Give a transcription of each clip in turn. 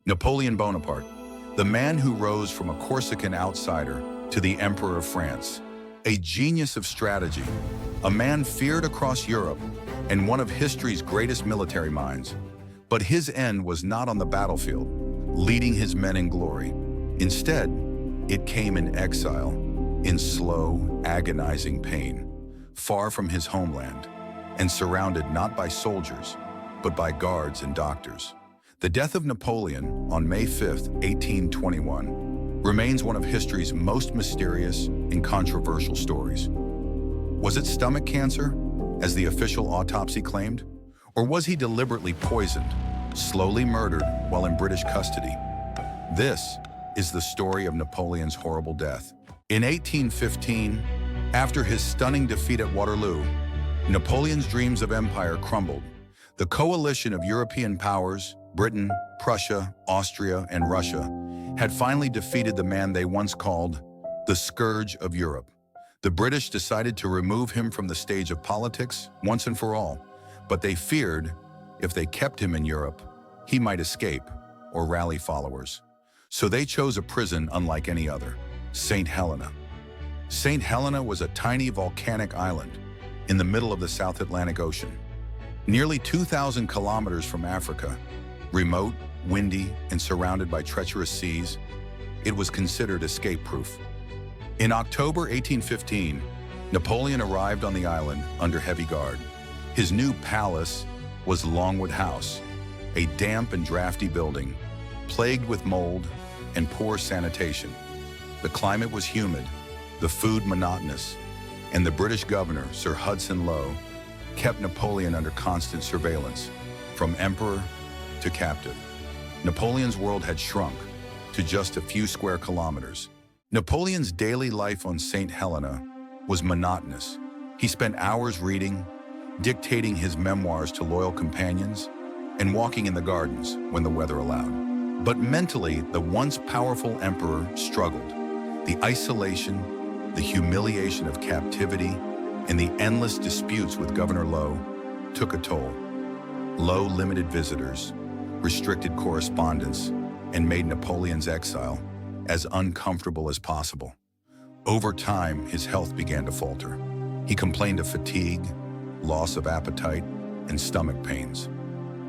Napoleon Bonaparte, the man who rose from a Corsican outsider to the Emperor of France, a genius of strategy, a man feared across Europe, and one of history's greatest military minds. But his end was not on the battlefield, leading his men in glory. Instead, it came in exile, in slow, agonizing pain, far from his homeland, and surrounded not by soldiers, but by guards and doctors. The death of Napoleon on May 5, 1821, remains one of history's most mysterious and controversial stories. Was it stomach cancer, as the official autopsy claimed? Or was he deliberately poisoned, slowly murdered while in British custody? This is the story of Napoleon's horrible death. In 1815, after his stunning defeat at Waterloo, Napoleon's dreams of empire crumbled. The coalition of European powers, Britain, Prussia, Austria, and Russia, had finally defeated the man they once called the scourge of Europe. The British decided to remove him from the stage of politics once and for all, but they feared if they kept him in Europe, he might escape or rally followers. So they chose a prison unlike any other, St. Helena. St. Helena was a tiny volcanic island in the middle of the South Atlantic Ocean. Nearly 2,000 kilometers from Africa, remote, windy, and surrounded by treacherous seas, it was considered escape-proof. In October 1815, Napoleon arrived on the island under heavy guard. His new palace was Longwood House, a damp and drafty building, plagued with mold and poor sanitation. The climate was humid, the food monotonous, and the British governor, Sir Hudson Lowe, kept Napoleon under constant surveillance, from emperor to captive. Napoleon's world had shrunk to just a few square kilometers. Napoleon's daily life on St. Helena was monotonous. He spent hours reading, dictating his memoirs to loyal companions, and walking in the gardens when the weather allowed. But mentally, the once powerful emperor struggled. The isolation, the humiliation of captivity, and the endless disputes with Governor Lowe took a toll. Lowe limited visitors, restricted correspondence, and made Napoleon's exile as uncomfortable as possible. Over time, his health began to falter. He complained of fatigue, loss of appetite, and stomach pains.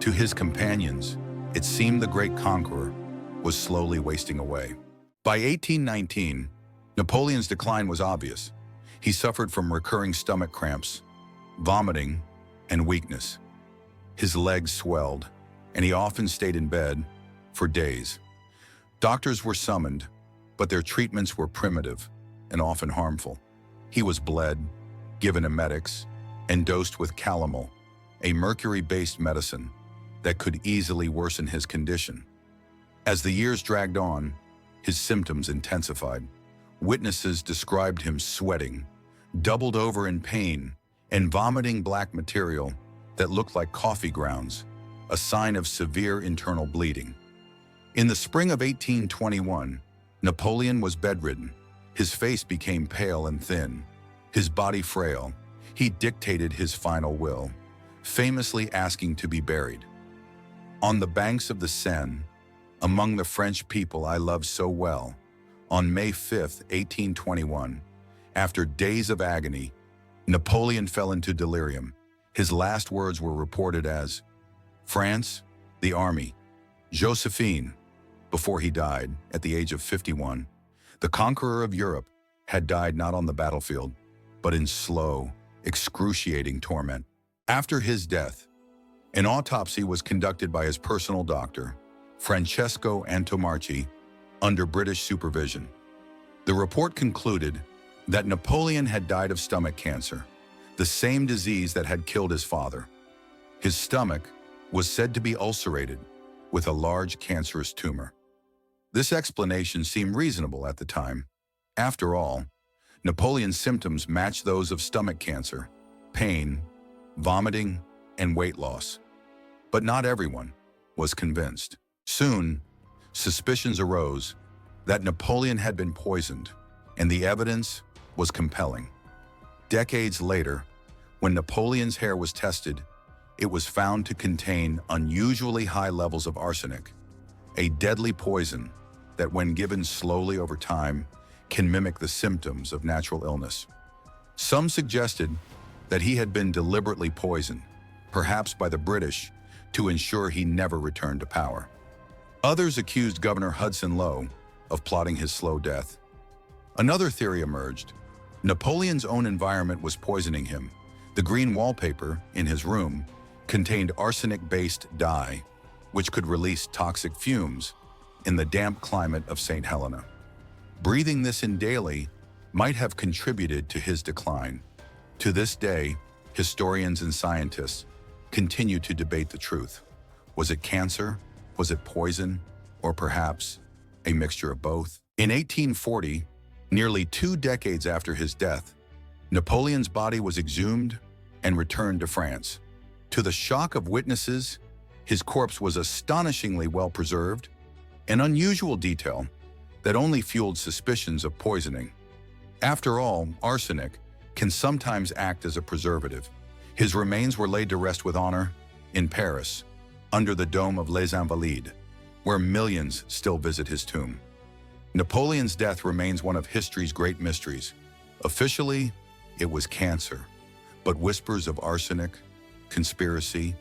To his companions, it seemed the great conqueror was slowly wasting away. By 1819, Napoleon's decline was obvious. He suffered from recurring stomach cramps, vomiting, and weakness. His legs swelled, and he often stayed in bed for days. Doctors were summoned, but their treatments were primitive and often harmful. He was bled, given emetics, and dosed with calomel, a mercury-based medicine that could easily worsen his condition. As the years dragged on, his symptoms intensified. Witnesses described him sweating, doubled over in pain, and vomiting black material that looked like coffee grounds, a sign of severe internal bleeding. In the spring of 1821, Napoleon was bedridden. His face became pale and thin, his body frail. He dictated his final will, famously asking to be buried. On the banks of the Seine, among the French people I loved so well, on May 5, 1821, after days of agony, Napoleon fell into delirium. His last words were reported as, "France, the army, Josephine." Before he died, at the age of 51, the conqueror of Europe had died not on the battlefield, but in slow, excruciating torment. After his death, an autopsy was conducted by his personal doctor, Francesco Antomarchi, under British supervision. The report concluded that Napoleon had died of stomach cancer, the same disease that had killed his father. His stomach was said to be ulcerated with a large cancerous tumor. This explanation seemed reasonable at the time. After all, Napoleon's symptoms matched those of stomach cancer: pain, vomiting, and weight loss. But not everyone was convinced. Soon, suspicions arose that Napoleon had been poisoned, and the evidence was compelling. Decades later, when Napoleon's hair was tested, it was found to contain unusually high levels of arsenic. a deadly poison that, when given slowly over time, can mimic the symptoms of natural illness. Some suggested that he had been deliberately poisoned, perhaps by the British, to ensure he never returned to power. Others accused Governor Hudson Lowe of plotting his slow death. Another theory emerged. Napoleon's own environment was poisoning him. The green wallpaper in his room contained arsenic-based dye, which could release toxic fumes in the damp climate of St. Helena. Breathing this in daily might have contributed to his decline. To this day, historians and scientists continue to debate the truth. Was it cancer? Was it poison? Or perhaps a mixture of both? In 1840, nearly 2 decades after his death, Napoleon's body was exhumed and returned to France. To the shock of witnesses, his corpse was astonishingly well preserved, an unusual detail that only fueled suspicions of poisoning. After all, arsenic can sometimes act as a preservative. His remains were laid to rest with honor in Paris, under the dome of Les Invalides, where millions still visit his tomb. Napoleon's death remains one of history's great mysteries. Officially, it was cancer, but whispers of arsenic, conspiracy,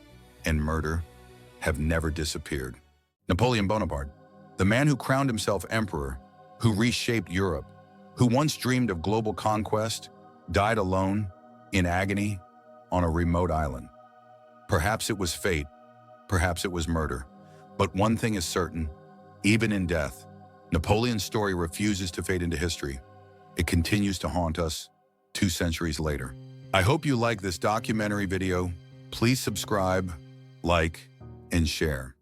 and murder have never disappeared. Napoleon Bonaparte, the man who crowned himself emperor, who reshaped Europe, who once dreamed of global conquest, died alone, in agony, on a remote island. Perhaps it was fate, perhaps it was murder, but one thing is certain: even in death, Napoleon's story refuses to fade into history. It continues to haunt us 2 centuries later. I hope you like this documentary video. Please subscribe, like, and share.